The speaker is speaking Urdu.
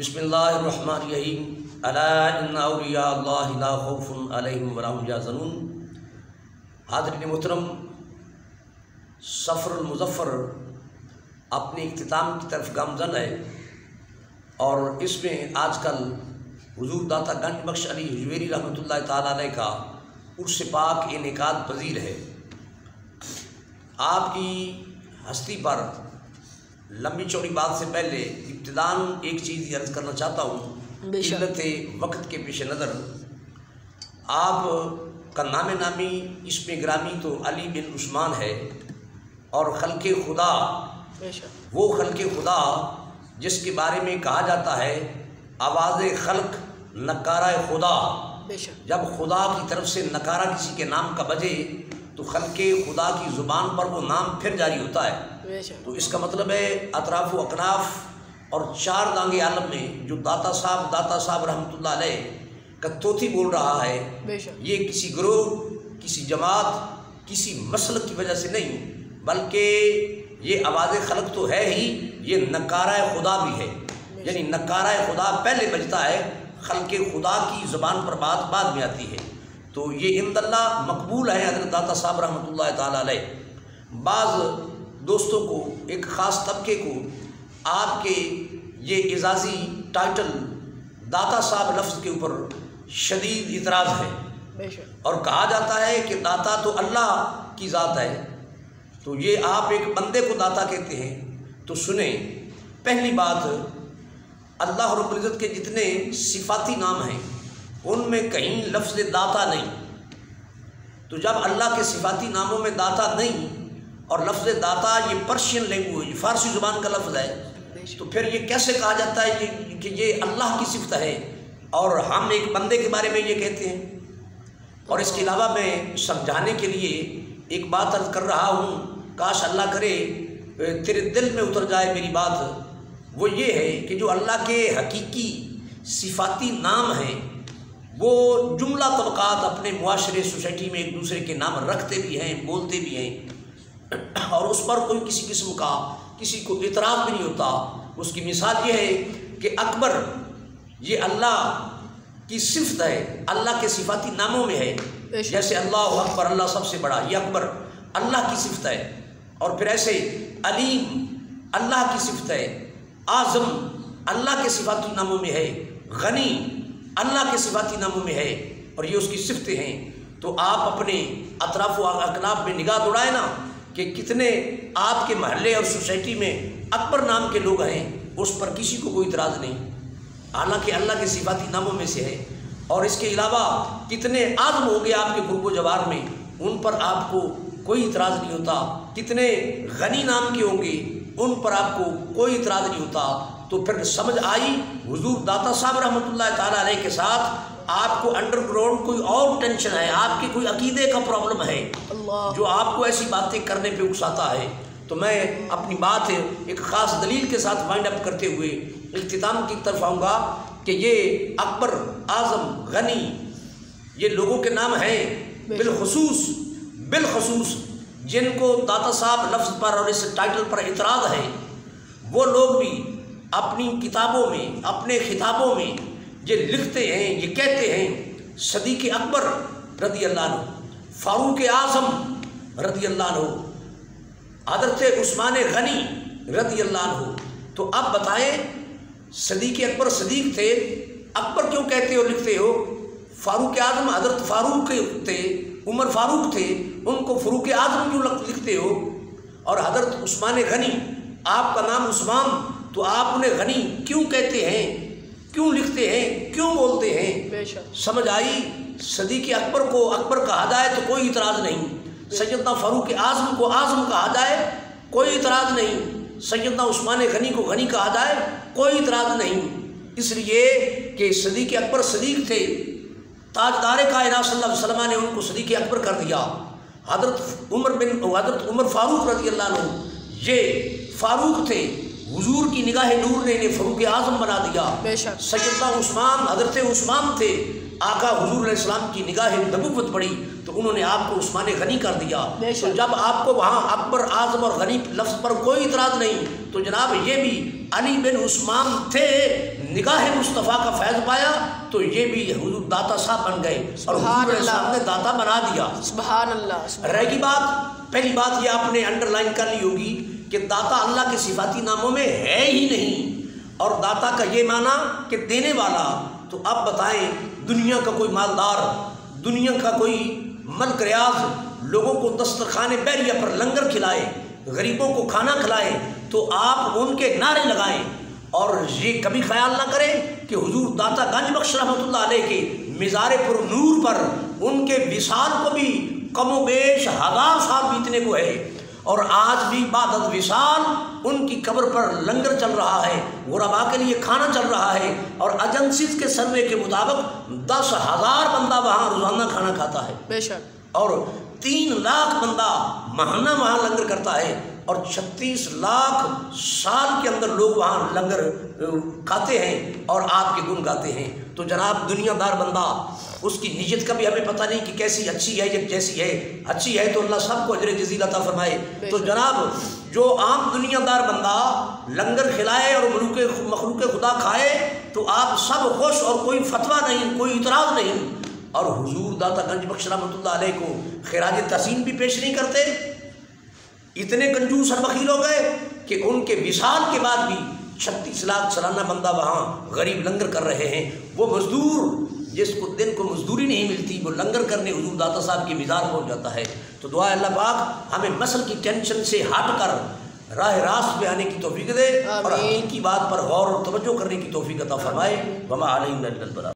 بسم اللہ الرحمن الرحیم الا ان اولیاء اللہ لا خوف علیہم ولا هم یحزنون۔ حاضرین محترم، سفر المظفر اپنے اختتام کی طرف گامزن ہے اور اس میں آج کل حضور داتا گنج بخش علی حجویری رحمۃ اللہ تعالیٰ علیہ کا عرس پاک انعقاد پذیر ہے۔ آپ کی ہستی پر لمبی چوڑی بات سے پہلے ابتداً ایک چیز عرض کرنا چاہتا ہوں۔ قلت وقت کے پیش نظر آپ کا نام نامی اسم گرامی تو علی بن عثمان ہے، اور خلق خدا وہ خلق خدا جس کے بارے میں کہا جاتا ہے آواز خلق نکارہ خدا۔ جب خدا کی طرف سے نکارہ کسی کے نام کا بجے تو خلق خدا کی زبان پر وہ نام پھر جاری ہوتا ہے۔ تو اس کا مطلب ہے اطراف و اکناف اور چار دانگ عالم میں جو داتا صاحب رحمۃ اللہ علیہ کا توتی بول رہا ہے، یہ کسی گروہ، کسی جماعت، کسی مسلک کی وجہ سے نہیں، بلکہ یہ آواز خلق تو ہے ہی، یہ نکارہ خدا بھی ہے۔ یعنی نکارہ خدا پہلے بجتا ہے، خلق خدا کی زبان پر بات بعد میں آتی ہے۔ تو یہ عند اللہ مقبول ہے حضرت داتا صاحب رحمۃ اللہ تعالیٰ علیہ۔ بعض دوستوں کو، ایک خاص طبقے کو آپ کے یہ اعزازی ٹائٹل داتا صاحب لفظ کے اوپر شدید اعتراض ہے، اور کہا جاتا ہے کہ داتا تو اللہ کی ذات ہے، تو یہ آپ ایک بندے کو داتا کہتے ہیں۔ تو سنیں، پہلی بات، اللہ رب العزت کے جتنے صفاتی نام ہیں ان میں کہیں لفظ داتا نہیں۔ تو جب اللہ کے صفاتی ناموں میں داتا نہیں اور لفظ داتا یہ پرشین لینگویج، فارسی زبان کا لفظ ہے، تو پھر یہ کیسے کہا جاتا ہے کہ یہ اللہ کی صفت ہے اور ہم ایک بندے کے بارے میں یہ کہتے ہیں؟ اور اس کے علاوہ میں سمجھانے کے لیے ایک بات عرض کر رہا ہوں، کاش اللہ کرے تیرے دل میں اتر جائے میری بات۔ وہ یہ ہے کہ جو اللہ کے حقیقی صفاتی نام ہیں، وہ جملہ طبقات اپنے معاشرے سوسائٹی میں ایک دوسرے کے نام رکھتے بھی ہیں، بولتے بھی ہیں، اور اس پر کوئی کسی قسم کا کسی کو اعتراض بھی نہیں ہوتا۔ اس کی مثال یہ ہے کہ اکبر، یہ اللہ کی صفت ہے، اللہ کے صفاتی ناموں میں ہے، جیسے اللہ اکبر، اللہ سب سے بڑا، یہ اکبر اللہ کی صفت ہے۔ اور پھر ایسے علیم اللہ کی صفت ہے، اعظم اللہ کے صفاتی ناموں میں ہے، غنی اللہ کے صفاتی ناموں میں ہے، اور یہ اس کی صفتیں ہیں۔ تو آپ اپنے اطراف و اکناف میں نگاہ دوڑائیں نا کہ کتنے آپ کے محلے اور سوسائٹی میں اکبر نام کے لوگ ہیں، اس پر کسی کو کوئی اعتراض نہیں، حالانکہ اللہ کے صفاتی ناموں میں سے ہے۔ اور اس کے علاوہ کتنے اعظم ہوں گے آپ کے قرب و جوار میں، ان پر آپ کو کوئی اعتراض نہیں ہوتا۔ کتنے غنی نام کے ہوں گے، ان پر آپ کو کوئی اعتراض نہیں ہوتا۔ تو پھر سمجھ آئی حضور داتا صاحب رحمۃ اللہ تعالیٰ علیہ کے ساتھ آپ کو انڈر گراؤنڈ کوئی اور ٹینشن ہے، آپ کے کوئی عقیدے کا پرابلم ہے جو آپ کو ایسی باتیں کرنے پہ اکساتا ہے۔ تو میں اپنی بات ایک خاص دلیل کے ساتھ وائنڈ اپ کرتے ہوئے اختتام کی طرف آؤں گا کہ یہ اکبر، اعظم، غنی، یہ لوگوں کے نام ہیں، بالخصوص جن کو داتا صاحب لفظ پر اور اس ٹائٹل پر اعتراض ہے، وہ لوگ بھی اپنی کتابوں میں، اپنے خطابوں میں یہ لکھتے ہیں، یہ کہتے ہیں صدیق اکبر رضی اللہ عنہ، فاروق اعظم رضی اللہ عنہ، حضرت عثمان غنی رضی اللہ عنہ۔ تو اب بتائیں، صدیق اکبر صدیق تھے، اکبر کیوں کہتے ہو، لکھتے ہو؟ فاروق اعظم حضرت فاروق تھے، عمر فاروق تھے، ان کو فاروق اعظم کیوں لکھتے ہو؟ اور حضرت عثمان غنی، آپ کا نام عثمان، تو آپ انہیں غنی کیوں کہتے ہیں، کیوں لکھتے ہیں، کیوں بولتے ہیں؟ سمجھ آئی؟ صدیق اکبر کو اکبر کہا جائے تو کوئی اعتراض نہیں، سیدنا فاروق اعظم کو اعظم کہا جائے کوئی اعتراض نہیں، سیدنا عثمان غنی کو غنی کہا جائے کوئی اعتراض نہیں، اس لیے کہ صدیق اکبر صدیق تھے، تاجدار کائنات صلی اللہ علیہ وسلم نے ان کو صدیق اکبر کر دیا۔ حضرت عمر فاروق رضی اللہ عنہ، یہ فاروق تھے، حضور کی نگاہ نور نے انہیں فاروق اعظم بنا دیا۔ سیدنا عثمان، حضرت عثمان تھے، آقا حضور علیہ السلام کی نگاہ نبوت پڑی تو تو انہوں نے آپ کو عثمان غنی کر دیا. تو جب آپ کو وہاں اکبر اعظم اور غنی لفظ پر کوئی اعتراض نہیں تو جناب یہ بھی علی بن عثمان تھے, نگاہ مصطفیٰ کا فیض پایا تو یہ بھی حضور داتا صاحب بن گئے اور حضور صاحب نے داتا بنا دیا. سبحان اللہ. رہ گی بات, پہلی بات یہ آپ نے انڈر لائن کر لی ہوگی کہ داتا اللہ کے صفاتی ناموں میں ہے ہی نہیں, اور داتا کا یہ معنی کہ دینے والا. تو اب بتائیں, دنیا کا کوئی مالدار, دنیا کا کوئی ملک ریاض لوگوں کو دسترخوان بحریہ پر لنگر کھلائے, غریبوں کو کھانا کھلائے, تو آپ ان کے نعرے لگائیں اور یہ کبھی خیال نہ کریں کہ حضور داتا گنج بخش رحمۃ اللہ علیہ کے مزار پر نور پر ان کے وصال کو بھی کم و بیش 1000 سال بیتنے کو ہے, اور آج بھی بعد از وصال ان کی قبر پر لنگر چل رہا ہے, غربا کے لیے کھانا چل رہا ہے, اور ایجنسیز کے سروے کے مطابق 10,000 بندہ وہاں روزانہ کھانا کھاتا ہے بے شک, اور 3 لاکھ بندہ ماہانہ وہاں لنگر کرتا ہے, اور 36 لاکھ سال کے اندر لوگ وہاں لنگر کھاتے ہیں اور آپ کے گن گاتے ہیں. تو جناب دنیا دار بندہ, اس کی نیت کا بھی ہمیں پتہ نہیں کہ کیسی اچھی ہے یا کیسی ہے. اچھی ہے تو اللہ سب کو اجر جزیل عطا فرمائے. تو جناب جو عام دنیا دار بندہ لنگر کھلائے اور مخلوق خدا کھائے تو آپ سب خوش, اور کوئی فتویٰ نہیں, کوئی اعتراض نہیں, اور حضور داتا گنج بخش رحمۃ اللہ علیہ کو خراج تحسین بھی پیش نہیں کرتے. اتنے کنجوس اور بخیل ہو گئے کہ ان کے وصال کے بعد بھی 36 لاکھ سالانہ بندہ وہاں غریب لنگر کر رہے ہیں. وہ مزدور جس کو دن کو مزدوری نہیں ملتی وہ لنگر کرنے حضور داتا صاحب کی مزار پہنچ جاتا ہے. تو دعا اللہ پاک ہمیں مسل کی ٹینشن سے ہٹ کر راہ راست پہ آنے کی توفیق دے, اور حقیقی بات پر غور اور توجہ کرنے کی توفیق عطا فرمائے. وما علینا الا البلاغ.